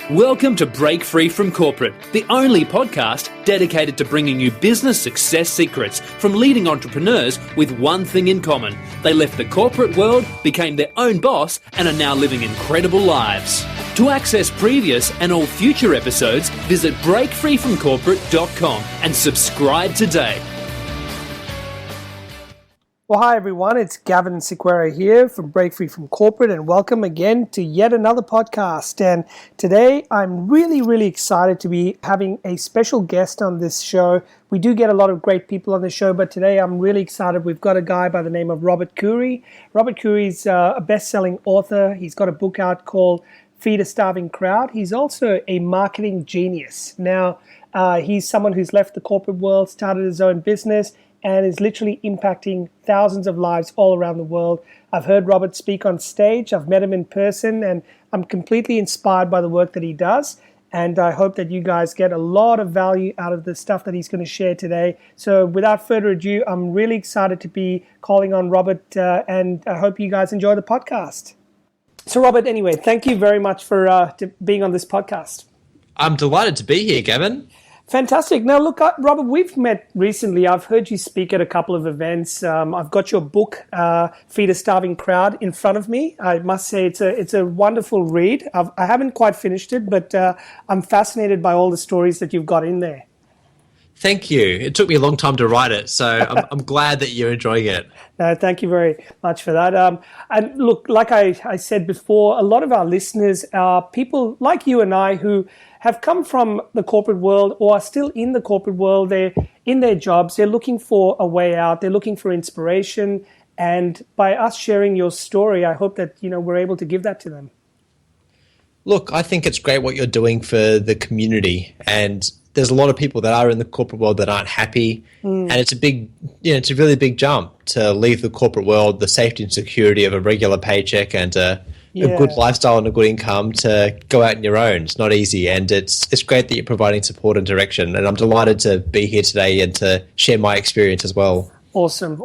Welcome to Break Free from Corporate, the only podcast dedicated to bringing you business success secrets from leading entrepreneurs with one thing in common. They left the corporate world, became their own boss, and are now living incredible lives. To access previous and all future episodes, visit breakfreefromcorporate.com and subscribe today. Well, hi everyone, it's Gavin Sequeira here from Break Free from Corporate, and welcome again to yet another podcast. And today I'm really excited to be having a special guest on this show. We do get a lot of great people on the show, but today I'm really excited. We've got a guy by the name of Robert Coorey. Robert Coorey's a best-selling author. He's got a book out called Feed a Starving Crowd. He's also a marketing genius. Now, he's someone who's left the corporate world, started his own business, and is literally impacting thousands of lives all around the world. I've heard Robert speak on stage, I've met him in person, and I'm completely inspired by the work that he does. And I hope that you guys get a lot of value out of the stuff that he's going to share today. So without further ado, I'm really excited to be calling on Robert, and I hope you guys enjoy the podcast. So Robert, anyway, thank you very much for being on this podcast. I'm delighted to be here, Gavin. Fantastic. Now, look, Robert, we've met recently. I've heard you speak at a couple of events. I've got your book, Feed a Starving Crowd, in front of me. I must say it's a wonderful read. I haven't quite finished it, but I'm fascinated by all the stories that you've got in there. Thank you. It took me a long time to write it, so I'm glad that you're enjoying it. No, thank you very much for that. And look, like I said before, a lot of our listeners are people like you and I who have come from the corporate world or are still in the corporate world. They're in their jobs. They're looking for a way out. They're looking for inspiration. And by us sharing your story, I hope that, we're able to give that to them. Look, I think it's great what you're doing for the community. And there's a lot of people that are in the corporate world that aren't happy. And it's it's a really big jump to leave the corporate world, the safety and security of a regular paycheck and a good lifestyle and a good income, to go out on your own. It's not easy, and it's great that you're providing support and direction. And I'm delighted to be here today and to share my experience as well. Awesome.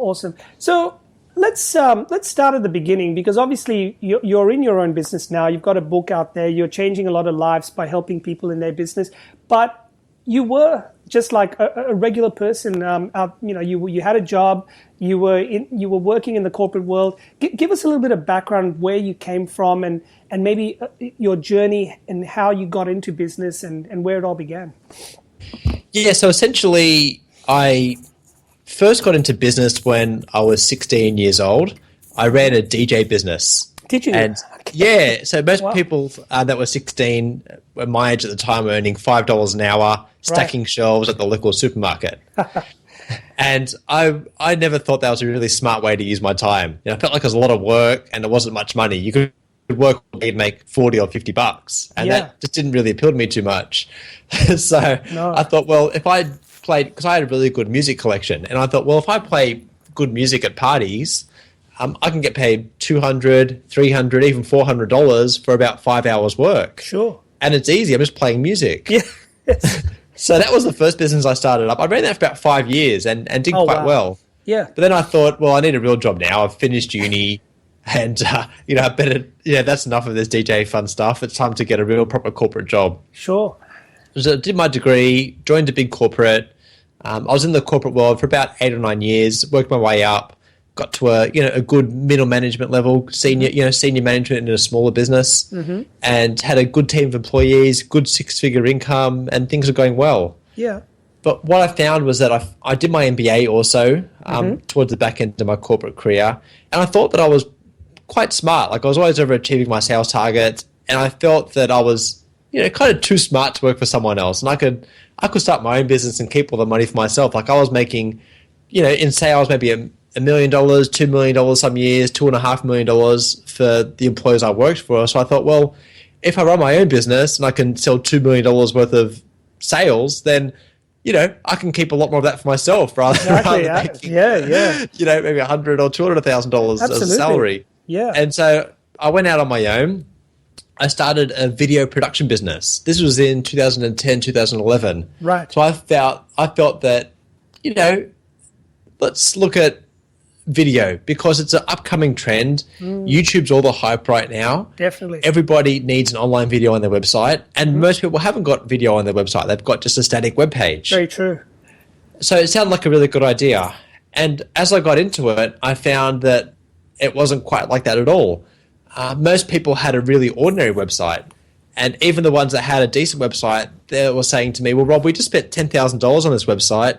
So let's start at the beginning, because obviously you're in your own business now. You've got a book out there. You're changing a lot of lives by helping people in their business, but you were just like a regular person. You had a job. You were working in the corporate world. Give us a little bit of background where you came from, and maybe your journey and how you got into business and where it all began. Yeah, so essentially, I first got into business when I was 16 years old. I ran a DJ business. Did you? And yeah, so most people that were 16 at my age at the time were earning $5 an hour, stacking shelves at the local supermarket. And I never thought that was a really smart way to use my time. I felt like it was a lot of work and there wasn't much money. You could work and make $40 or $50, and that just didn't really appeal to me too much. I thought, well, if I played, because I had a really good music collection, and I thought, well, if I play good music at parties, I can get paid $200, $300, even $400 for about 5 hours work. Sure. And it's easy. I'm just playing music. Yeah. So that was the first business I started up. I ran that for about 5 years and did quite well. Yeah. But then I thought, well, I need a real job now. I've finished uni and, I better, that's enough of this DJ fun stuff. It's time to get a real proper corporate job. Sure. So I did my degree, joined a big corporate. I was in the corporate world for about 8 or 9 years, worked my way up. Got to a good middle management level, senior management in a smaller business, and had a good team of employees, good 6-figure income, and things were going well. Yeah. But what I found was that I did my MBA also towards the back end of my corporate career, and I thought that I was quite smart. Like, I was always overachieving my sales targets, and I felt that I was kind of too smart to work for someone else, and I could start my own business and keep all the money for myself. Like, I was making in sales maybe $1 million, $2 million some years, $2.5 million for the employers I worked for. So I thought, well, if I run my own business and I can sell $2 million worth of sales, then, I can keep a lot more of that for myself rather than making, maybe $100,000 or $200,000 as a salary. Yeah. And so I went out on my own. I started a video production business. This was in 2010, 2011. Right. So I felt that, let's look at video because it's an upcoming trend. YouTube's all the hype right now. Definitely. Everybody needs an online video on their website, and most people haven't got video on their website. They've got just a static web page. Very true. So it sounded like a really good idea. And as I got into it, I found that it wasn't quite like that at all. Most people had a really ordinary website. And even the ones that had a decent website, they were saying to me, well, Rob, we just spent $10,000 on this website.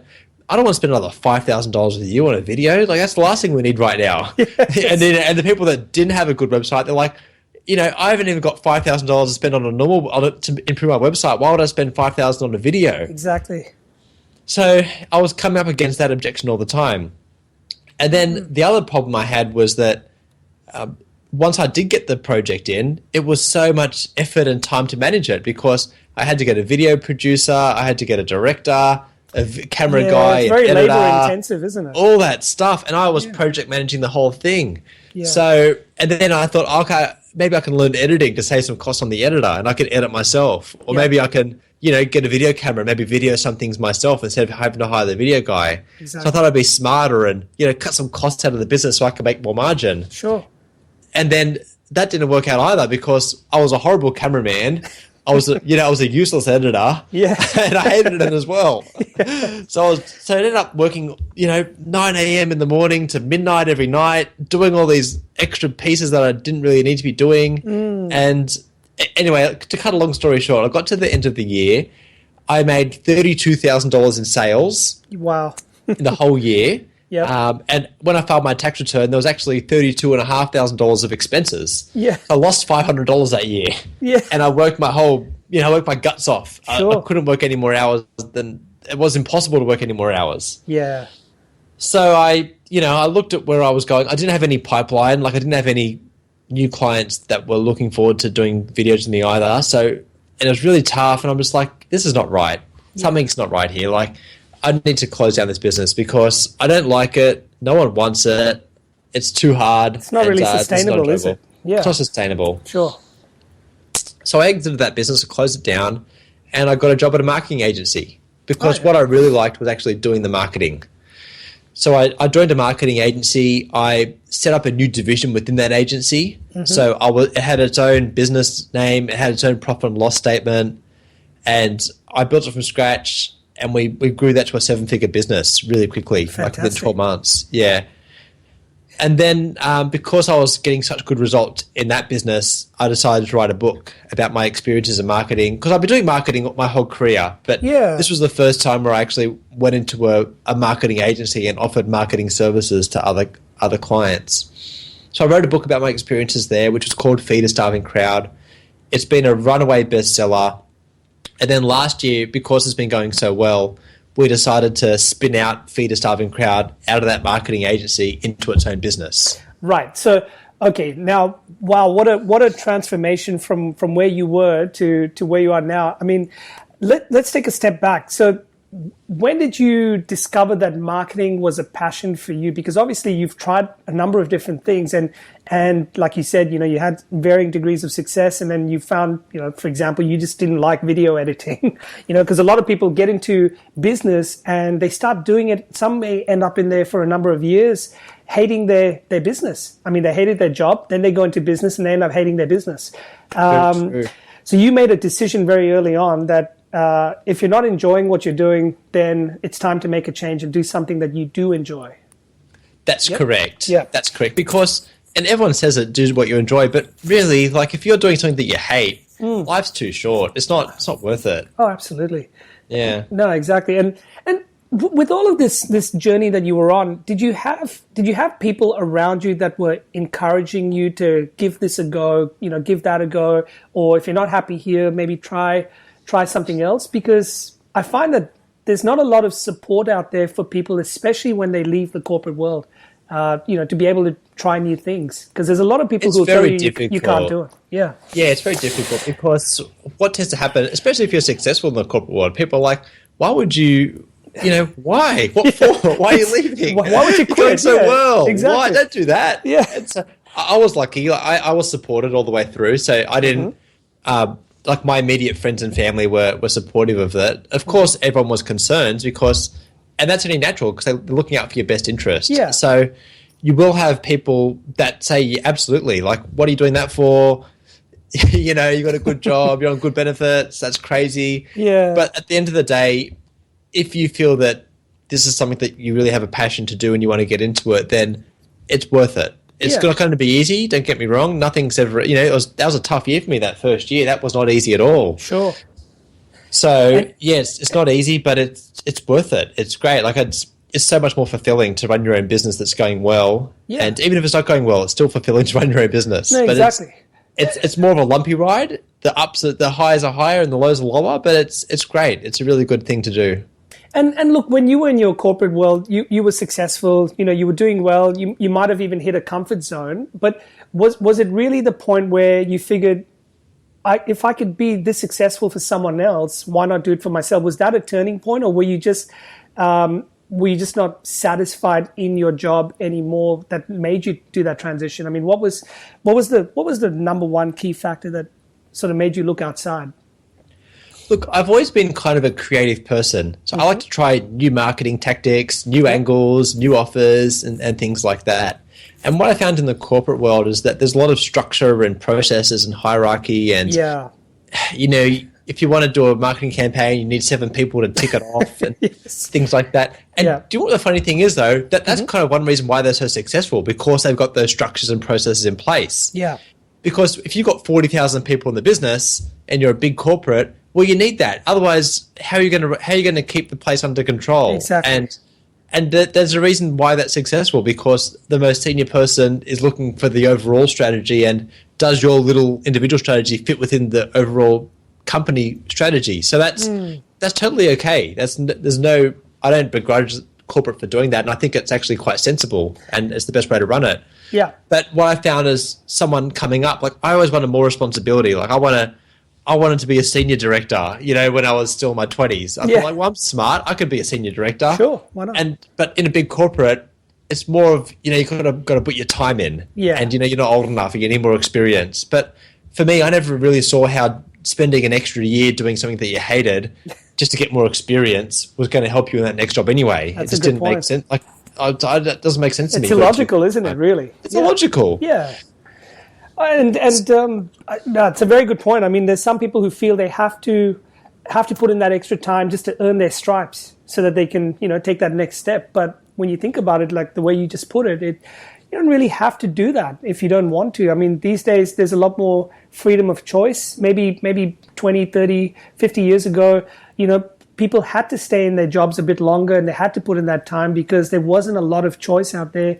I don't want to spend another $5,000 with you on a video. Like, that's the last thing we need right now. Yes. And the people that didn't have a good website, they're like, I haven't even got $5,000 to spend on to improve my website. Why would I spend $5,000 on a video? Exactly. So I was coming up against that objection all the time. And then the other problem I had was that once I did get the project in, it was so much effort and time to manage it because I had to get a video producer, I had to get a director, camera guy, it's very an editor, labor intensive, isn't it? all that stuff. And I was project managing the whole thing. Yeah. So, and then I thought, okay, maybe I can learn editing to save some costs on the editor and I can edit myself. Or maybe I can, get a video camera, maybe video some things myself instead of having to hire the video guy. Exactly. So I thought I'd be smarter and, cut some costs out of the business so I can make more margin. Sure. And then that didn't work out either because I was a horrible cameraman. I was a useless editor. Yeah. And I hated it as well. Yeah. So it ended up working, 9 a.m. in the morning to midnight every night, doing all these extra pieces that I didn't really need to be doing. And anyway, to cut a long story short, I got to the end of the year. I made $32,000 in sales. Wow. In the whole year. Yeah. And when I filed my tax return, there was actually $32,500 of expenses. Yeah. I lost $500 that year. Yeah. And I worked my guts off. Sure. I couldn't work any more hours it was impossible to work any more hours. Yeah. So I looked at where I was going. I didn't have any pipeline. Like I didn't have any new clients that were looking forward to doing videos with me either. So, and it was really tough. And I'm just like, this is not right. Something's not right here. Like, I need to close down this business because I don't like it. No one wants it. It's too hard. It's not really sustainable, is it? Yeah. It's not sustainable. Sure. So I exited that business, closed it down, and I got a job at a marketing agency because what I really liked was actually doing the marketing. So I joined a marketing agency. I set up a new division within that agency. Mm-hmm. So it had its own business name. It had its own profit and loss statement. And I built it from scratch. And we grew that to a 7-figure business really quickly, Fantastic. like within 12 months. Yeah. And then because I was getting such good results in that business, I decided to write a book about my experiences in marketing because I've been doing marketing my whole career. But this was the first time where I actually went into a marketing agency and offered marketing services to other clients. So I wrote a book about my experiences there, which was called Feed a Starving Crowd. It's been a runaway bestseller. And then last year, because it's been going so well, we decided to spin out Feed a Starving Crowd out of that marketing agency into its own business. Right. So, okay. Now, wow, what a transformation from where you were to where you are now. I mean, let's take a step back. So, when did you discover that marketing was a passion for you? Because obviously you've tried a number of different things and like you said, you had varying degrees of success and then you found, for example, you just didn't like video editing, because a lot of people get into business and they start doing it. Some may end up in there for a number of years hating their business. I mean, they hated their job, then they go into business and they end up hating their business. So you made a decision very early on that if you're not enjoying what you're doing, then it's time to make a change and do something that you do enjoy. That's correct. Yeah, that's correct. Because, and everyone says it, do what you enjoy, but really, like if you're doing something that you hate, life's too short. It's not worth it. Oh, absolutely. Yeah. No, exactly. And with all of this journey that you were on, did you have people around you that were encouraging you to give this a go, give that a go, or if you're not happy here, maybe try something else? Because I find that there's not a lot of support out there for people, especially when they leave the corporate world, to be able to try new things. Because there's a lot of people who tell you you can't do it. Yeah. Yeah, it's very difficult because what tends to happen, especially if you're successful in the corporate world, people are like, why would you, why? What for? Why are you leaving? Why would you quit? You're doing so well. Exactly. Why? Don't do that. Yeah. I was lucky. I was supported all the way through, so I didn't... like my immediate friends and family were supportive of that. Of course, everyone was concerned and that's only natural because they're looking out for your best interest. Yeah. So, you will have people that say, yeah, absolutely, like, what are you doing that for? You know, you got a good job, you're on good benefits, that's crazy. Yeah. But at the end of the day, if you feel that this is something that you really have a passion to do and you want to get into it, then it's worth it. It's not going to be easy, don't get me wrong. Nothing's ever, you know, that was a tough year for me that first year. That was not easy at all. Sure. So, yes, it's not easy, but it's worth it. It's great. Like, it's so much more fulfilling to run your own business that's going well. Yeah. And even if it's not going well, it's still fulfilling to run your own business. No, exactly. But it's more of a lumpy ride. The highs are higher and the lows are lower, but it's great. It's a really good thing to do. And look, when you were in your corporate world, you were successful, you know, you were doing well, you might have even hit a comfort zone, but was it really the point where you figured, if I could be this successful for someone else, why not do it for myself? Was that a turning point, or were you just not satisfied in your job anymore that made you do that transition? I mean, what was the number one key factor that sort of made you look outside? Look, I've always been kind of a creative person. So I like to try new marketing tactics, new angles, new offers, and things like that. And what I found in the corporate world is that there's a lot of structure and processes and hierarchy. And, you know, if you want to do a marketing campaign, you need 7 people to tick it off and things like that. And do you know what the funny thing is, though? That's kind of one reason why they're so successful, because they've got those structures and processes in place. Yeah. Because if you've got 40,000 people in the business and you're a big corporate, well, you need that. Otherwise, how are you going to keep the place under control? Exactly. And there's a reason why that's successful, because the most senior person is looking for the overall strategy, and does your little individual strategy fit within the overall company strategy? So that's totally okay. I don't begrudge corporate for doing that, and I think it's actually quite sensible, and it's the best way to run it. Yeah. But what I found is someone coming up, like, I always wanted more responsibility. Like, I wanted to be a senior director, you know, when I was still in my 20s. I thought, like, well, I'm smart. I could be a senior director. Sure, why not? But in a big corporate, it's more of, you know, you've got to put your time in. Yeah. And, you know, you're not old enough and you need more experience. But for me, I never really saw how spending an extra year doing something that you hated just to get more experience was going to help you in that next job anyway. That's it just didn't make sense. Like, that doesn't make sense to me. It's illogical, isn't it, really? It's illogical. Yeah. And no, it's a very good point. I mean, there's some people who feel they have to put in that extra time just to earn their stripes so that they can, you know, take that next step. But when you think about it, like the way you just put it, you don't really have to do that if you don't want to. I mean, these days there's a lot more freedom of choice. Maybe 20, 30, 50 years ago, you know, people had to stay in their jobs a bit longer and they had to put in that time because there wasn't a lot of choice out there.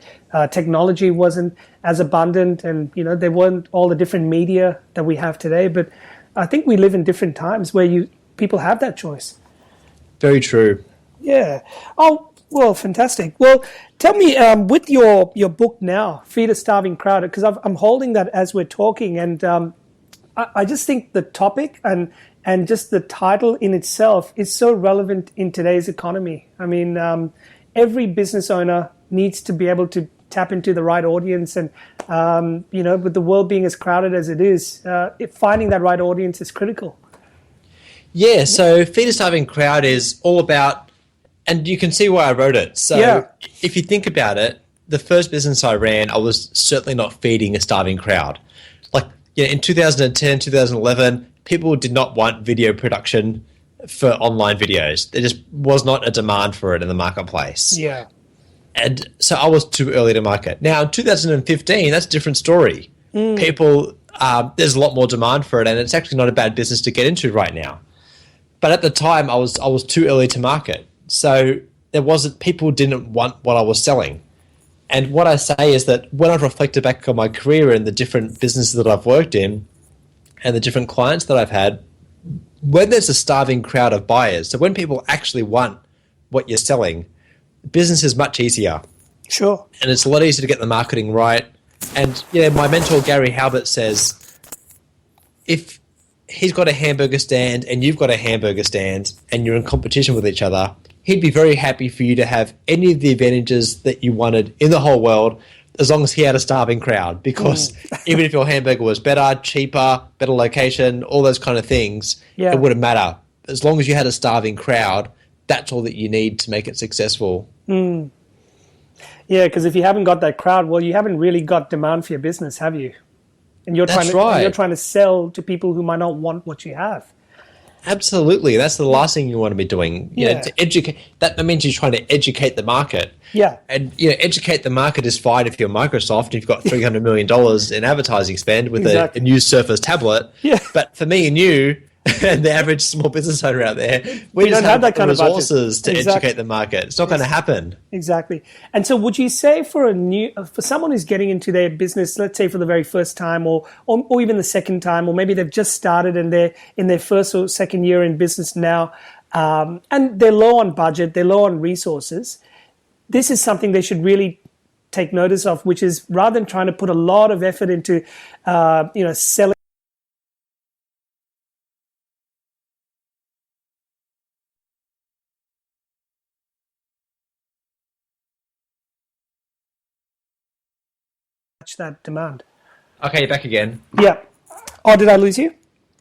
Technology wasn't as abundant, and, you know, there weren't all the different media that we have today. But I think we live in different times where people have that choice. Very true. Yeah. Oh, well, fantastic. Well, tell me, with your book now, Feed a Starving Crowd, because I'm holding that as we're talking, and I just think the topic and just the title in itself is so relevant in today's economy. I mean, every business owner needs to be able to tap into the right audience, and you know, with the world being as crowded as it is, finding that right audience is critical. Yeah. So Feed a Starving Crowd is all about, and you can see why I wrote it. So if you think about it, the first business I ran, I was certainly not feeding a starving crowd. Like, you know, in 2010, 2011, people did not want video production for online videos. There just was not a demand for it in the marketplace. Yeah. And so I was too early to market. Now, in 2015, that's a different story. People, there's a lot more demand for it, and it's actually not a bad business to get into right now. But at the time, I was too early to market. So people didn't want what I was selling. And what I say is that when I've reflected back on my career and the different businesses that I've worked in and the different clients that I've had, when there's a starving crowd of buyers, so when people actually want what you're selling, business is much easier. Sure. And it's a lot easier to get the marketing right. And, you know, my mentor, Gary Halbert, says if he's got a hamburger stand and you've got a hamburger stand and you're in competition with each other, he'd be very happy for you to have any of the advantages that you wanted in the whole world, as long as he had a starving crowd. Because even if your hamburger was better, cheaper, better location, all those kind of things, it wouldn't matter. As long as you had a starving crowd, that's all that you need to make it successful. Yeah, because if you haven't got that crowd, well, you haven't really got demand for your business, have you? And you're trying to sell to people who might not want what you have. Absolutely. That's the last thing you want to be doing. You know, Yeah. to educate, that means you're trying to educate the market. Yeah. And, educate the market is fine if you're Microsoft and you've got $300 million in advertising spend with Exactly. a new Surface tablet. Yeah. But for me and you, and the average small business owner out there, we just don't have that kind of budget. resources to educate the market. It's not going to happen. Exactly. And so would you say for someone who's getting into their business, let's say for the very first time or even the second time, or maybe they've just started and they're in their first or second year in business now, and they're low on budget, they're low on resources, this is something they should really take notice of, which is rather than trying to put a lot of effort into, selling that demand. Okay, back again. Yeah. Oh, did I lose you?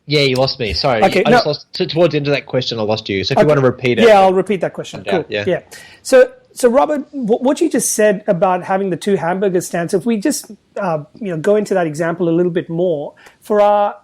Yeah, you lost me. Sorry. Okay, I just lost, towards the end of that question, I lost you. So if you want to repeat it. Yeah, I'll repeat that question. Cool. Yeah. So Robert, what you just said about having the two hamburger stands, if we just go into that example a little bit more, for our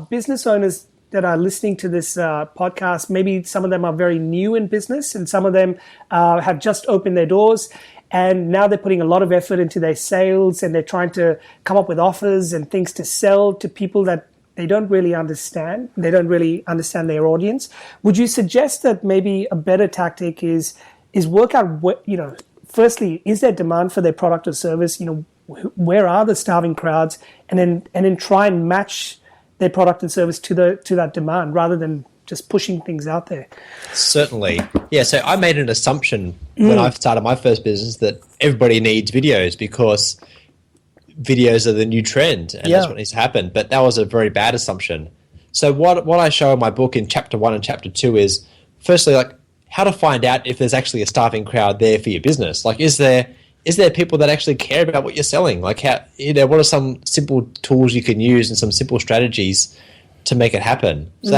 business owners that are listening to this podcast, maybe some of them are very new in business and some of them have just opened their doors. And now they're putting a lot of effort into their sales and they're trying to come up with offers and things to sell to people that they don't really understand. They don't really understand their audience. Would you suggest that maybe a better tactic is work out what, firstly, is there demand for their product or service? Where are the starving crowds? And then try and match their product and service to that demand rather than just pushing things out there. Certainly. Yeah, so I made an assumption when I started my first business that everybody needs videos because videos are the new trend and that's what needs to happen. But that was a very bad assumption. So what I show in my book in chapter 1 and chapter 2 is, firstly, like how to find out if there's actually a starving crowd there for your business. Like, is there people that actually care about what you're selling? Like, what are some simple tools you can use and some simple strategies to make it happen? So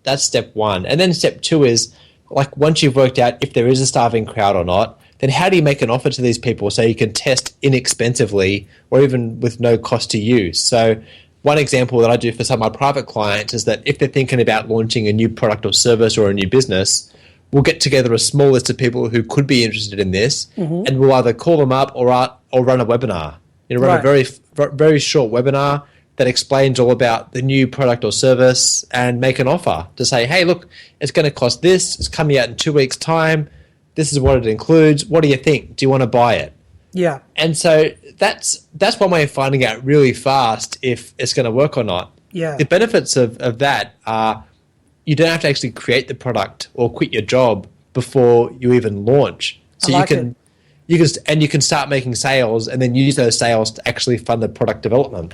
that's step 1. And then step 2 is, like, once you've worked out if there is a starving crowd or not, then how do you make an offer to these people so you can test inexpensively or even with no cost to you? So one example that I do for some of my private clients is that if they're thinking about launching a new product or service or a new business, we'll get together a small list of people who could be interested in this, and we'll either call them up or run a webinar. Run a very, very short webinar that explains all about the new product or service and make an offer to say, hey, look, it's going to cost this. It's coming out in 2 weeks' time. This is what it includes. What do you think? Do you want to buy it? Yeah. And so that's one way of finding out really fast if it's going to work or not. Yeah. The benefits of that are you don't have to actually create the product or quit your job before you even launch. So you can start making sales and then use those sales to actually fund the product development.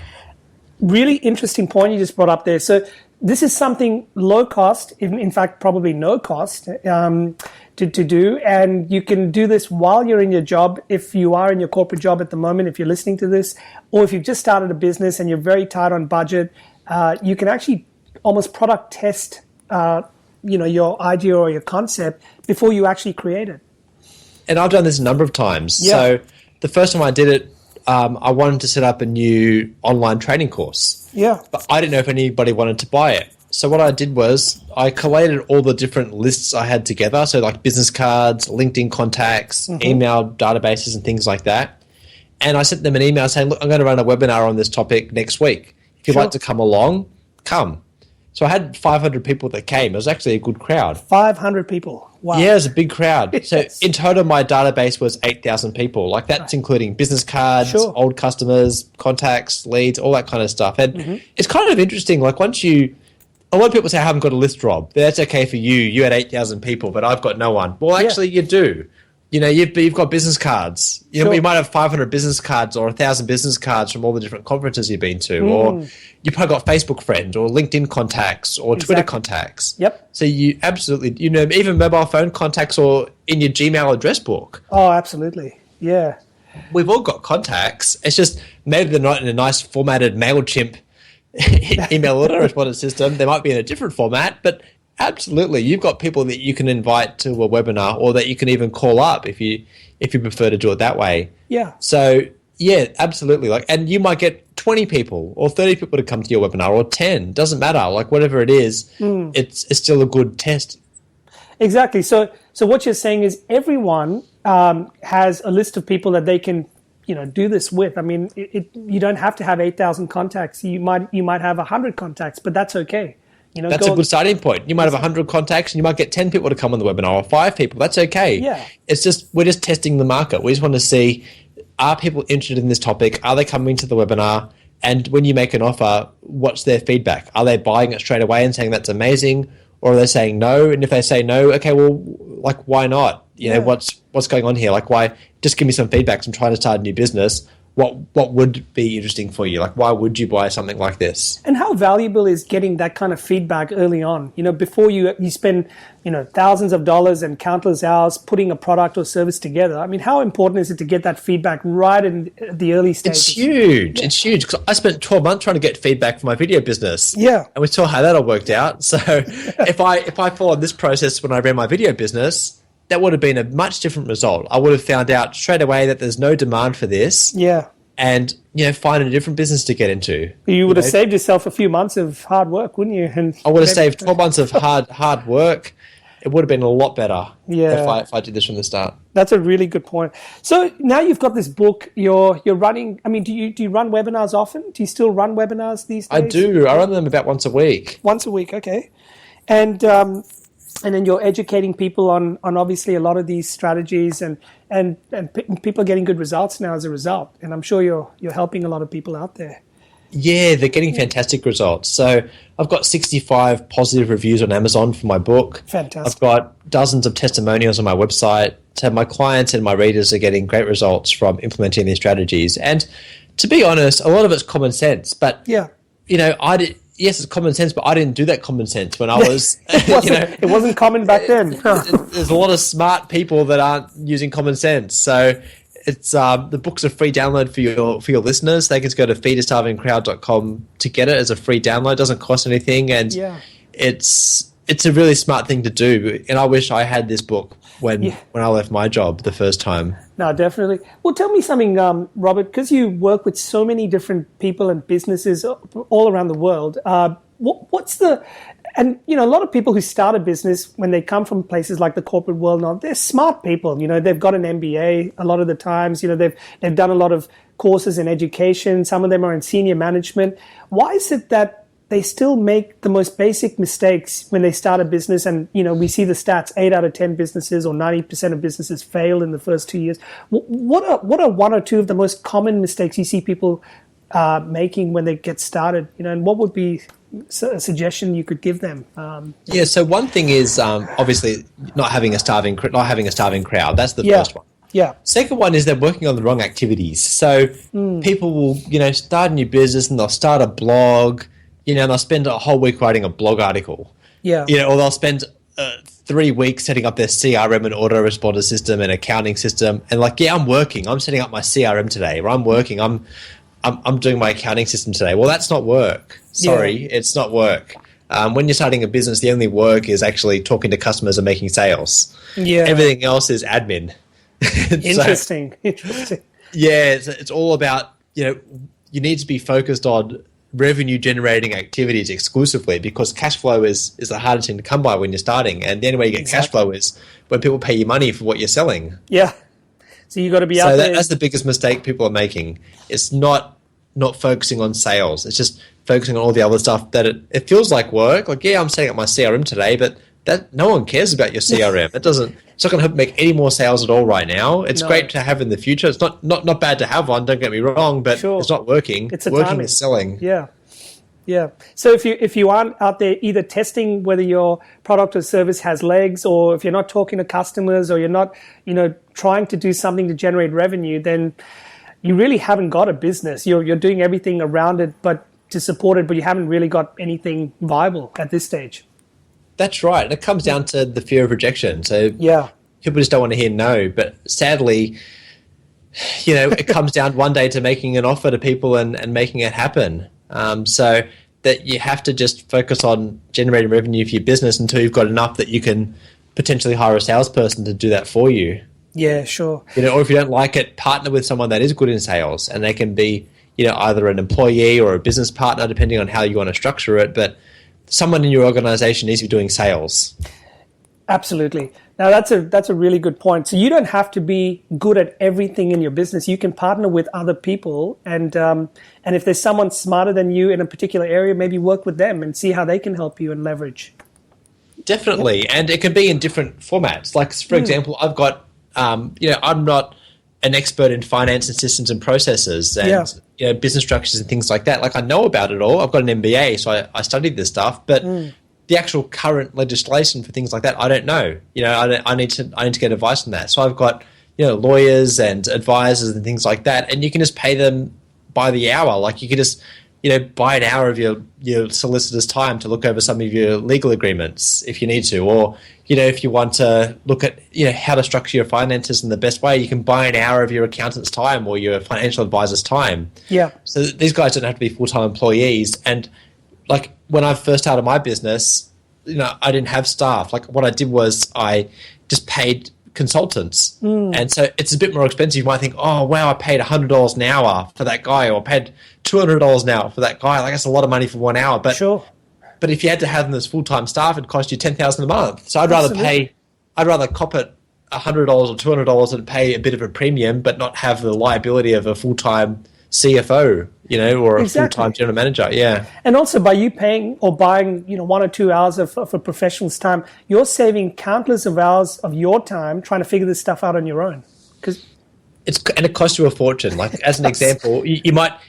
Really interesting point you just brought up there. So this is something low cost, in fact, probably no cost to do. And you can do this while you're in your job. If you are in your corporate job at the moment, if you're listening to this, or if you've just started a business and you're very tight on budget, you can actually almost product test your idea or your concept before you actually create it. And I've done this a number of times. Yeah. So the first time I did it, I wanted to set up a new online training course. Yeah. But I didn't know if anybody wanted to buy it. So what I did was I collated all the different lists I had together. So like business cards, LinkedIn contacts, email databases and things like that. And I sent them an email saying, look, I'm going to run a webinar on this topic next week. If you'd like to come along, come. So I had 500 people that came. It was actually a good crowd. 500 people. Wow. Yeah, it was a big crowd. Yes. So in total, my database was 8,000 people. Like that's including business cards, old customers, contacts, leads, all that kind of stuff. And it's kind of interesting. Like a lot of people say, I haven't got a list, Rob. That's okay for you. You had 8,000 people, but I've got no one. Well, actually, you do. You've got business cards. You might have 500 business cards or 1,000 business cards from all the different conferences you've been to, or you probably got Facebook friends or LinkedIn contacts or Twitter contacts. Yep. So you absolutely, even mobile phone contacts or in your Gmail address book. Oh, absolutely. Yeah. We've all got contacts. It's just maybe they're not in a nice formatted MailChimp email autoresponder system. They might be in a different format, but Absolutely. You've got people that you can invite to a webinar, or that you can even call up if you prefer to do it that way. Yeah. So yeah, absolutely. Like, and you might get 20 people or 30 people to come to your webinar, or 10, doesn't matter. Like, whatever it is, it's still a good test. Exactly. So what you're saying is everyone has a list of people that they can, do this with. I mean, you don't have to have 8,000 contacts. You might have 100 contacts, but that's okay. That's a good starting point. You might have 100 contacts and you might get 10 people to come on the webinar, or 5 people. That's okay. Yeah. We're just testing the market. We just want to see, are people interested in this topic? Are they coming to the webinar? And when you make an offer, what's their feedback? Are they buying it straight away and saying that's amazing? Or are they saying no? And if they say no, okay, well, like, why not? You know, what's going on here? Like, why? Just give me some feedback. I'm trying to start a new business. What would be interesting for you? Like, why would you buy something like this? And how valuable is getting that kind of feedback early on? Before you spend, thousands of dollars and countless hours putting a product or service together. I mean, how important is it to get that feedback right in the early stages? It's huge. Yeah. It's huge. Because I spent 12 months trying to get feedback for my video business. Yeah. And we saw how that all worked out. So if I followed this process when I ran my video business, that would have been a much different result. I would have found out straight away that there's no demand for this. Yeah. And, find a different business to get into. You would have saved yourself a few months of hard work, wouldn't you? And I would have saved 12 months of hard work. It would have been a lot better if I did this from the start. That's a really good point. So now you've got this book. You're running. I mean, do you run webinars often? Do you still run webinars these days? I do. I run them about once a week. Once a week, okay. And then you're educating people on obviously a lot of these strategies, and people are getting good results now as a result. And I'm sure you're helping a lot of people out there. Yeah, they're getting fantastic results. So I've got 65 positive reviews on Amazon for my book. Fantastic. I've got dozens of testimonials on my website. So my clients and my readers are getting great results from implementing these strategies. And to be honest, a lot of it's common sense. But, yes, it's common sense, but I didn't do that common sense when I was, it wasn't common back then. There's a lot of smart people that aren't using common sense. So it's the book's a free download for your listeners. They can just go to feedarstarvingcrowd.com to get it as a free download. It doesn't cost anything, and it's a really smart thing to do. And I wish I had this book when I left my job the first time. No, definitely. Well, tell me something, Robert, because you work with so many different people and businesses all around the world. What's the... And, a lot of people who start a business, when they come from places like the corporate world now, they're smart people. They've got an MBA a lot of the times. They've done a lot of courses in education. Some of them are in senior management. Why is it that they still make the most basic mistakes when they start a business? And, we see the stats, 8 out of 10 businesses or 90% of businesses fail in the first 2 years. What are one or two of the most common mistakes you see people making when they get started? And what would be a suggestion you could give them? So one thing is obviously not having a starving crowd. That's the first one. Yeah. Second one is they're working on the wrong activities. So people will start a new business and they'll start a blog. And they'll spend a whole week writing a blog article. Yeah. Or they'll spend 3 weeks setting up their CRM and autoresponder system and accounting system. And I'm working. I'm setting up my CRM today. Or I'm working. I'm doing my accounting system today. Well, that's not work. Sorry, it's not work. When you're starting a business, the only work is actually talking to customers and making sales. Yeah. Everything else is admin. Interesting. Yeah, it's all about, you need to be focused on revenue generating activities exclusively, because cash flow is the hardest thing to come by when you're starting. And the only way you get cash flow is when people pay you money for what you're selling. Yeah. So you got to be out there. That's the biggest mistake people are making. It's not focusing on sales. It's just focusing on all the other stuff that it feels like work. I'm setting up my CRM today, but that no one cares about your CRM. It's not going to make any more sales at all right now. It's great to have in the future. It's not bad to have one. Don't get me wrong, but it's not working. It's working is selling. Yeah. Yeah. So if you aren't out there either testing whether your product or service has legs, or if you're not talking to customers, or you're not, trying to do something to generate revenue, then you really haven't got a business. You're doing everything around it, but to support it, but you haven't really got anything viable at this stage. That's right. And it comes down to the fear of rejection. So people just don't want to hear no. But sadly, it comes down one day to making an offer to people and making it happen. So that you have to just focus on generating revenue for your business until you've got enough that you can potentially hire a salesperson to do that for you. Yeah, sure. Or if you don't like it, partner with someone that is good in sales, and they can be, either an employee or a business partner, depending on how you want to structure it. But someone in your organization needs to be doing sales. Absolutely. Now that's a really good point. So you don't have to be good at everything in your business. You can partner with other people, and if there's someone smarter than you in a particular area, maybe work with them and see how they can help you and leverage. Definitely, and it can be in different formats. Like, for example, I've got, I'm not an expert in finance and systems and processes and business structures and things like that. Like, I know about it all. I've got an MBA, so I studied this stuff, but the actual current legislation for things like that, I don't know. I need to get advice on that. So I've got lawyers and advisors and things like that, and you can just pay them by the hour. Like, you can just buy an hour of your solicitor's time to look over some of your legal agreements if you need to, or if you want to look at how to structure your finances in the best way, you can buy an hour of your accountant's time or your financial advisor's time. Yeah. So these guys don't have to be full-time employees. And like, when I first started my business, I didn't have staff. Like, what I did was I just paid consultants. And so it's a bit more expensive. You might think, oh, wow, I paid $100 an hour for that guy, or I paid $200 an hour for that guy. Like, that's a lot of money for 1 hour. But sure. But if you had to have them as full-time staff, it'd cost you $10,000 a month. So I'd rather cop it $100 or $200 and pay a bit of a premium, but not have the liability of a full-time CFO, or a full-time general manager. Yeah. And also, by you paying or buying, 1 or 2 hours of a professional's time, you're saving countless of hours of your time trying to figure this stuff out on your own. And it costs you a fortune. Like, as an example, you might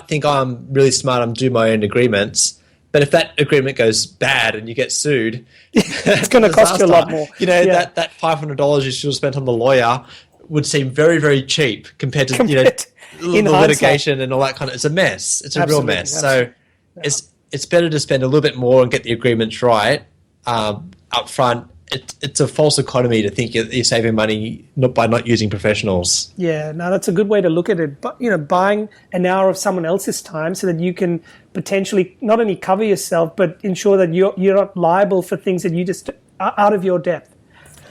think, oh, I'm really smart, I'm doing my own agreements. But if that agreement goes bad and you get sued, it's going to cost you a lot more. That $500 you should have spent on the lawyer would seem very, very cheap compared to the litigation and all that kind of. It's a mess. It's a real mess. So it's better to spend a little bit more and get the agreements right up front. It's a false economy to think you're saving money by not using professionals. Yeah, no, that's a good way to look at it. But buying an hour of someone else's time so that you can potentially not only cover yourself but ensure that you're not liable for things that you just are out of your depth.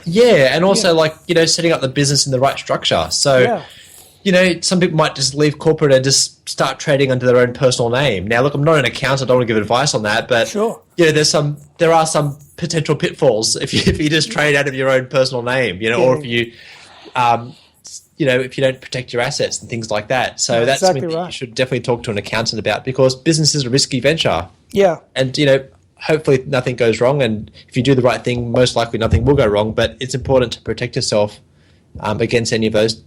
Yeah, and also setting up the business in the right structure. So. Some people might just leave corporate and just start trading under their own personal name. Now, look, I'm not an accountant. I don't want to give advice on that, but sure. There are some potential pitfalls if you just trade out of your own personal name, or if you, if you don't protect your assets and things like that. So that's exactly something that you should definitely talk to an accountant about, because business is a risky venture. Yeah. And, hopefully nothing goes wrong. And if you do the right thing, most likely nothing will go wrong. But it's important to protect yourself against any of those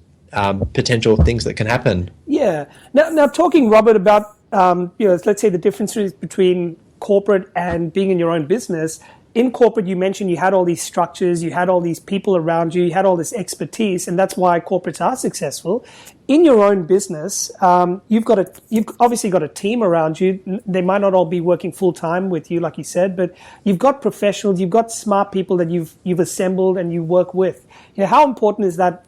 potential things that can happen. Yeah. Now talking, Robert, about let's say the differences between corporate and being in your own business. In corporate, you mentioned you had all these structures, you had all these people around you, you had all this expertise, and that's why corporates are successful. In your own business, you've obviously got a team around you. They might not all be working full time with you, like you said, but you've got professionals, you've got smart people that you've assembled and you work with. How important is that?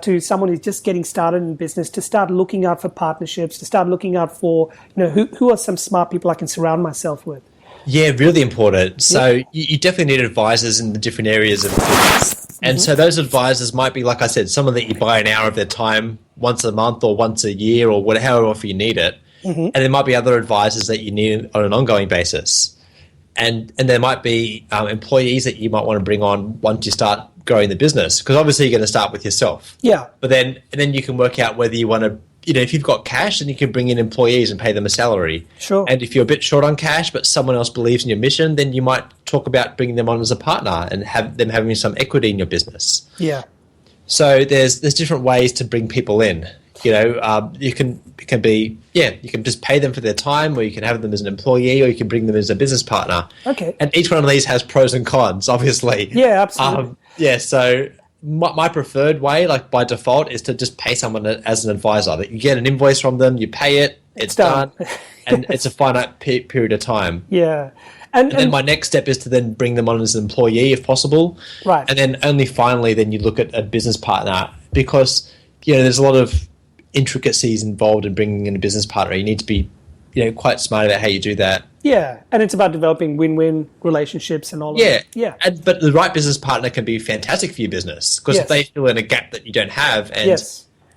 To someone who's just getting started in business, to start looking out for partnerships, to start looking out for, who are some smart people I can surround myself with? Yeah, really important. So you definitely need advisors in the different areas of business. And so those advisors might be, like I said, someone that you buy an hour of their time once a month or once a year or however often you need it. And there might be other advisors that you need on an ongoing basis. And there might be employees that you might want to bring on once you start growing the business, because obviously you're going to start with yourself. Yeah. But then you can work out whether you want to, if you've got cash, then you can bring in employees and pay them a salary. Sure. And if you're a bit short on cash, but someone else believes in your mission, then you might talk about bringing them on as a partner and have them having some equity in your business. Yeah. So there's different ways to bring people in. You can just pay them for their time, or you can have them as an employee, or you can bring them as a business partner. Okay. And each one of these has pros and cons, obviously. Yeah, absolutely. So my preferred way, like by default, is to just pay someone as an advisor. That you get an invoice from them, you pay it, it's done, and it's a finite period of time. Yeah. And then my next step is to then bring them on as an employee if possible. Right. And then only finally then you look at a business partner, because there's a lot of intricacies involved in bringing in a business partner. You need to be quite smart about how you do that. Yeah, and it's about developing win-win relationships and all of that. Yeah. But the right business partner can be fantastic for your business because if they fill in a gap that you don't have, and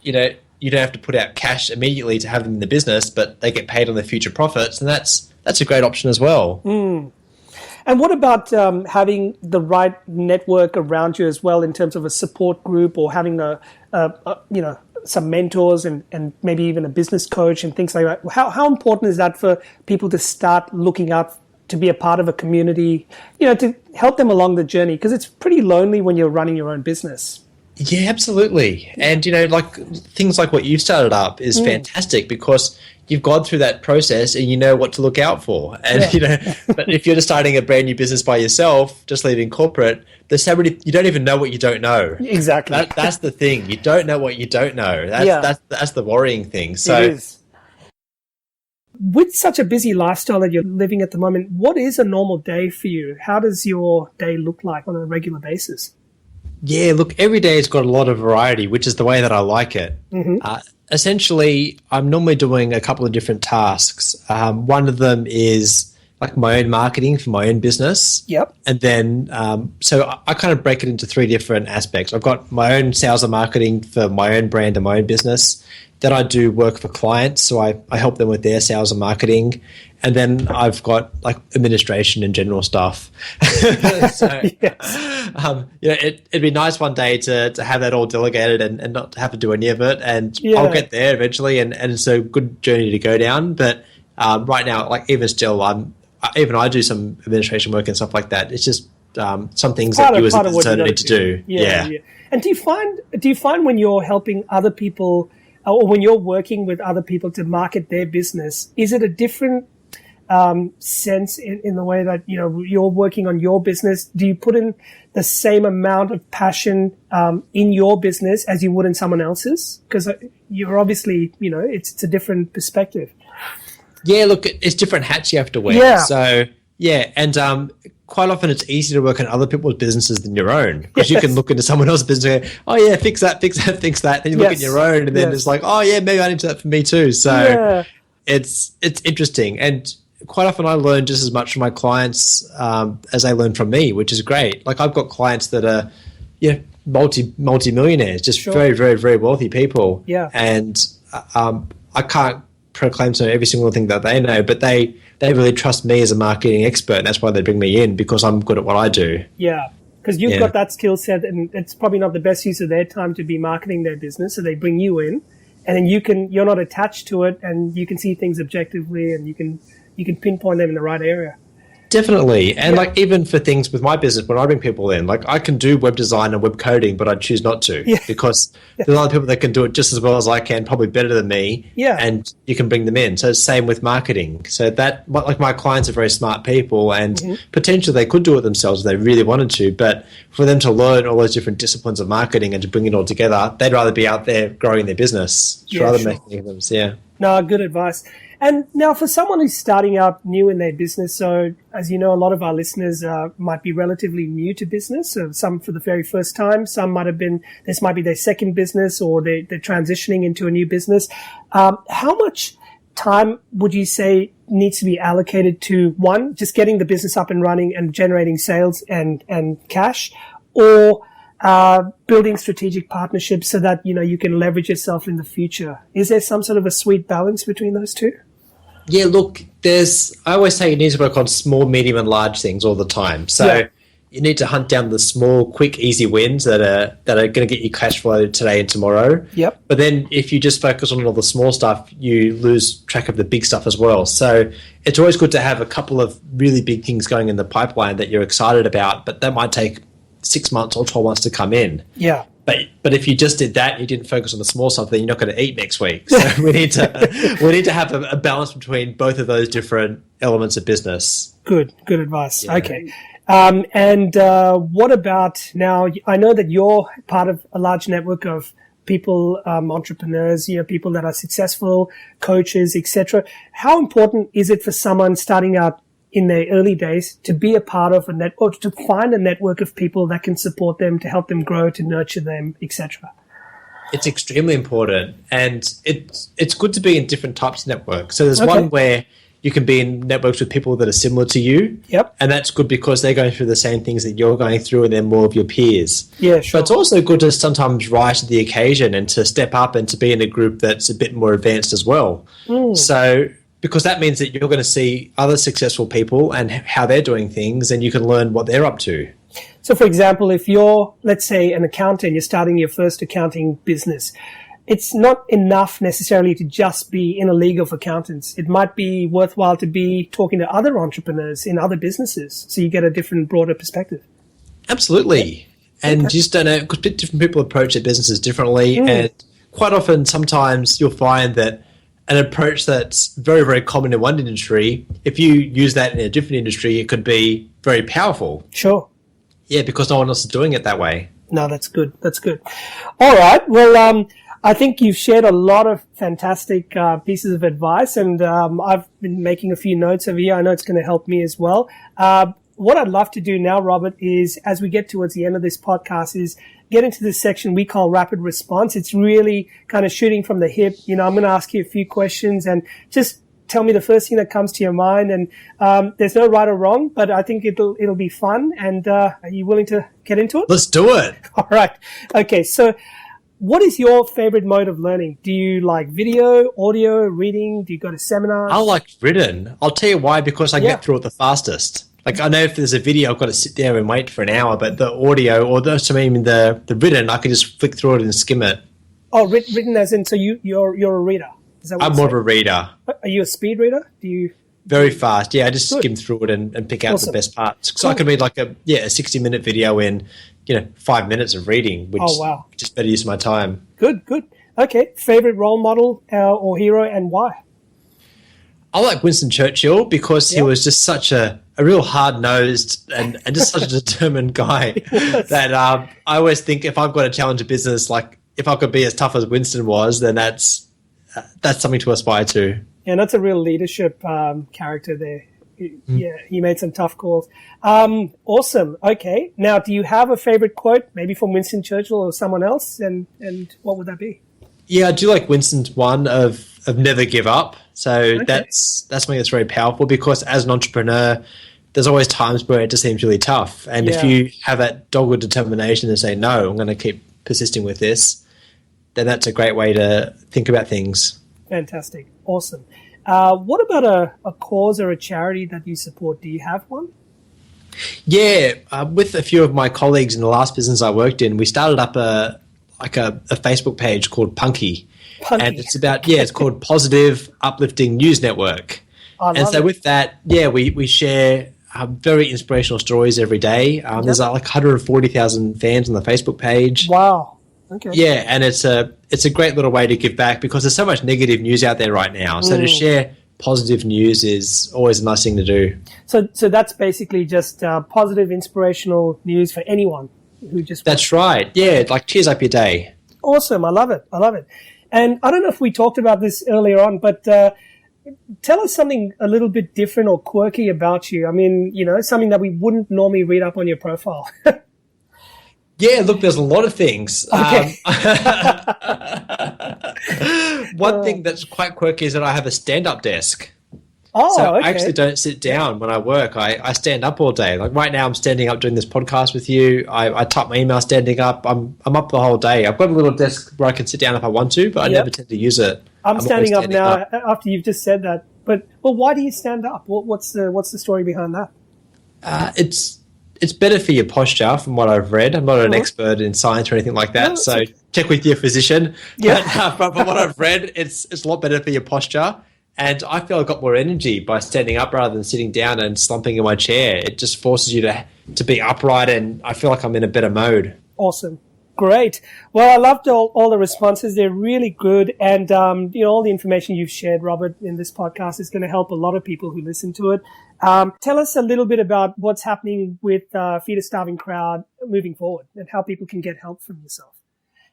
you don't have to put out cash immediately to have them in the business, but they get paid on their future profits, and that's a great option as well. And what about having the right network around you as well in terms of a support group or having some mentors and maybe even a business coach and things like that? How important is that for people to start looking up to be a part of a community, to help them along the journey? Because it's pretty lonely when you're running your own business. Yeah, absolutely. And, things like what you've started up is fantastic because you've gone through that process and you know what to look out for. And, but if you're just starting a brand new business by yourself, just leaving corporate, there's so many, you don't even know what you don't know. Exactly. That's the thing. You don't know what you don't know. That's the worrying thing. So, it is. With such a busy lifestyle that you're living at the moment, what is a normal day for you? How does your day look like on a regular basis? Yeah, look, every day has got a lot of variety, which is the way that I like it. Essentially, I'm normally doing a couple of different tasks. One of them is like my own marketing for my own business. Yep. And then, so I kind of break it into three different aspects. I've got my own sales and marketing for my own brand and my own business. Then I do work for clients, so I help them with their sales and marketing. And then I've got like administration and general stuff. So, it'd be nice one day to have that all delegated and not have to do any of it. And I'll get there eventually, and it's a good journey to go down. But right now, like even still, I do some administration work and stuff like that. It's just some things that you as a business owner need to do. Yeah. And do you find when you're helping other people or when you're working with other people to market their business, is it a different sense in the way that you're working on your business? Do you put in the same amount of passion in your business as you would in someone else's? Because you're obviously it's a different perspective. Yeah, look, it's different hats you have to wear. Yeah. So and quite often it's easier to work on other people's businesses than your own because you can look into someone else's business and go, oh yeah, fix that, fix that. Then you look at your own and then it's like, oh yeah, maybe I need that for me too. So it's interesting. And quite often I learn just as much from my clients as they learn from me, which is great. Like I've got clients that are multi-millionaires, just very, very, very wealthy people. Yeah. And I can't proclaim to know every single thing that they know, but they really trust me as a marketing expert, and that's why they bring me in, because I'm good at what I do. Yeah, because you've got that skill set, and it's probably not the best use of their time to be marketing their business, so they bring you in, and then you're not attached to it, and you can see things objectively, and you can pinpoint them in the right area. Definitely. And like even for things with my business, when I bring people in, like I can do web design and web coding, but I choose not to because there's other people that can do it just as well as I can, probably better than me. Yeah. And you can bring them in. So same with marketing. So that, like my clients are very smart people and potentially they could do it themselves if they really wanted to, but for them to learn all those different disciplines of marketing and to bring it all together, they'd rather be out there growing their business rather than making them. Yeah. No, good advice. And now for someone who's starting out new in their business, so as you know, a lot of our listeners might be relatively new to business, so some for the very first time, some this might be their second business or they're transitioning into a new business. How much time would you say needs to be allocated to, one, just getting the business up and running and generating sales and cash, or building strategic partnerships so that, you can leverage yourself in the future? Is there some sort of a sweet balance between those two? Yeah, look, I always say you need to work on small, medium, and large things all the time. So you need to hunt down the small, quick, easy wins that are going to get you cash flow today and tomorrow. Yep. But then if you just focus on all the small stuff, you lose track of the big stuff as well. So it's always good to have a couple of really big things going in the pipeline that you're excited about, but that might take 6 months or 12 months to come in. Yeah. But if you just did that, you didn't focus on the small stuff, then you're not going to eat next week. So we need to have a balance between both of those different elements of business. Good advice. Yeah. Okay. And what about now? I know that you're part of a large network of people, entrepreneurs, people that are successful, coaches, etc. How important is it for someone starting out in their early days to be a part of a network, to find a network of people that can support them, to help them grow, to nurture them, etc.? It's extremely important, and it's good to be in different types of networks. So there's one where you can be in networks with people that are similar to you. Yep. And that's good because they're going through the same things that you're going through and they're more of your peers. Yeah, sure. But it's also good to sometimes rise to the occasion and to step up and to be in a group that's a bit more advanced as well. So because that means that you're going to see other successful people and how they're doing things, and you can learn what they're up to. So, for example, if you're, let's say, an accountant, you're starting your first accounting business, it's not enough necessarily to just be in a league of accountants. It might be worthwhile to be talking to other entrepreneurs in other businesses so you get a different, broader perspective. Absolutely. And you just don't know, because different people approach their businesses differently. And quite often, sometimes you'll find that an approach that's very, very common in one industry, if you use that in a different industry, it could be very powerful. Sure. Yeah, because no one else is doing it that way. No, that's good. That's good. All right. Well, I think you've shared a lot of fantastic pieces of advice, and I've been making a few notes over here. I know it's going to help me as well. What I'd love to do now, Robert, is as we get towards the end of this podcast is get into this section we call rapid response. It's really kind of shooting from the hip. You know, I'm going to ask you a few questions and just tell me the first thing that comes to your mind. And there's no right or wrong, but I think it'll be fun. And are you willing to get into it? Let's do it. All right. Okay. So what is your favorite mode of learning? Do you like video, audio, reading? Do you go to seminars? I like written. I'll tell you why, because I get through it the fastest. Like, I know if there's a video, I've got to sit there and wait for an hour, but the audio or the written, I can just flick through it and skim it. Oh, written as in, so you're a reader. Is that what I'm more of a reader. Are you a speed reader? Do you? Very fast. Yeah, I just skim through it and pick out the best parts. So I can read like a 60-minute video in, 5 minutes of reading, which is better use of my time. Good. Okay. Favorite role model or hero and why? I like Winston Churchill because he was just such a real hard-nosed and just such a determined guy that I always think if I've got to challenge a business, like if I could be as tough as Winston was, then that's something to aspire to. Yeah, that's a real leadership character there. Yeah, he made some tough calls. Awesome. Okay. Now, do you have a favorite quote, maybe from Winston Churchill or someone else? And what would that be? Yeah, I do like Winston's one of never give up. So that's something that's very powerful because as an entrepreneur, there's always times where it just seems really tough. And if you have that dogged determination to say, no, I'm going to keep persisting with this, then that's a great way to think about things. Fantastic. Awesome. What about a cause or a charity that you support? Do you have one? Yeah, with a few of my colleagues in the last business I worked in, we started up a Facebook page called Punky. And it's about, it's called Positive Uplifting News Network. And so with that, we share very inspirational stories every day. There's like 140,000 fans on the Facebook page. Wow. Okay. Yeah, and it's a great little way to give back because there's so much negative news out there right now. So to share positive news is always a nice thing to do. So that's basically just positive, inspirational news for anyone who just... That's right. Yeah, like cheers up your day. Awesome. I love it. And I don't know if we talked about this earlier on, but tell us something a little bit different or quirky about you. I mean, something that we wouldn't normally read up on your profile. Yeah, look, there's a lot of things. Okay. One thing that's quite quirky is that I have a stand-up desk. Oh, so okay. I actually don't sit down when I work. I stand up all day. Like right now I'm standing up doing this podcast with you. I type my email standing up. I'm up the whole day. I've got a little desk where I can sit down if I want to, but I never tend to use it. I'm standing up now after you've just said that. But why do you stand up? What's the story behind that? It's better for your posture from what I've read. I'm not an expert in science or anything like that, so check with your physician. Yeah. But from what I've read, it's a lot better for your posture. And I feel I got more energy by standing up rather than sitting down and slumping in my chair. It just forces you to be upright, and I feel like I'm in a better mode. Awesome. Great. Well, I loved all the responses. They're really good. And, all the information you've shared, Robert, in this podcast is going to help a lot of people who listen to it. Tell us a little bit about what's happening with Feed a Starving Crowd moving forward and how people can get help from yourself.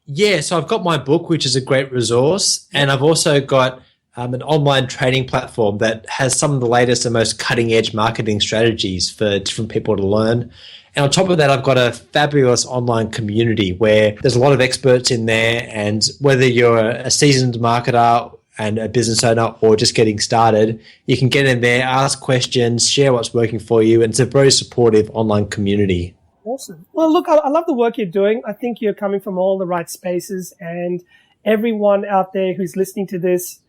Yeah, so I've got my book, which is a great resource, and I've also got an online training platform that has some of the latest and most cutting-edge marketing strategies for different people to learn. And on top of that, I've got a fabulous online community where there's a lot of experts in there, and whether you're a seasoned marketer and a business owner or just getting started, you can get in there, ask questions, share what's working for you, and it's a very supportive online community. Awesome. Well, look, I love the work you're doing. I think you're coming from all the right spaces, and everyone out there who's listening to this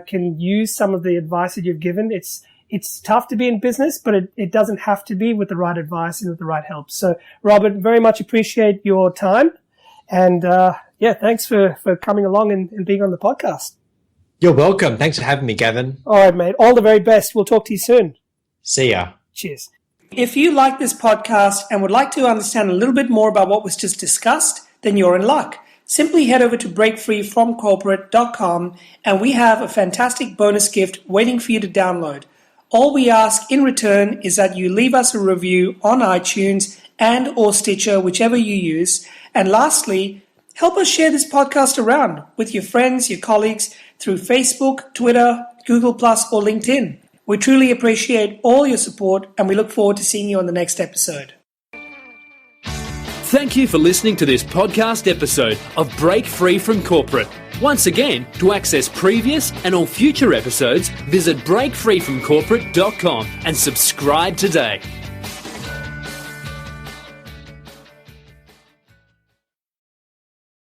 can use some of the advice that you've given. It's tough to be in business, but it doesn't have to be with the right advice and with the right help. So, Robert, very much appreciate your time. And thanks for coming along and being on the podcast. You're welcome. Thanks for having me, Gavin. All right, mate. All the very best. We'll talk to you soon. See ya. Cheers. If you like this podcast and would like to understand a little bit more about what was just discussed, then you're in luck. Simply head over to breakfreefromcorporate.com and we have a fantastic bonus gift waiting for you to download. All we ask in return is that you leave us a review on iTunes and or Stitcher, whichever you use. And lastly, help us share this podcast around with your friends, your colleagues through Facebook, Twitter, Google+, or LinkedIn. We truly appreciate all your support and we look forward to seeing you on the next episode. Thank you for listening to this podcast episode of Break Free from Corporate. Once again, to access previous and all future episodes, visit breakfreefromcorporate.com and subscribe today.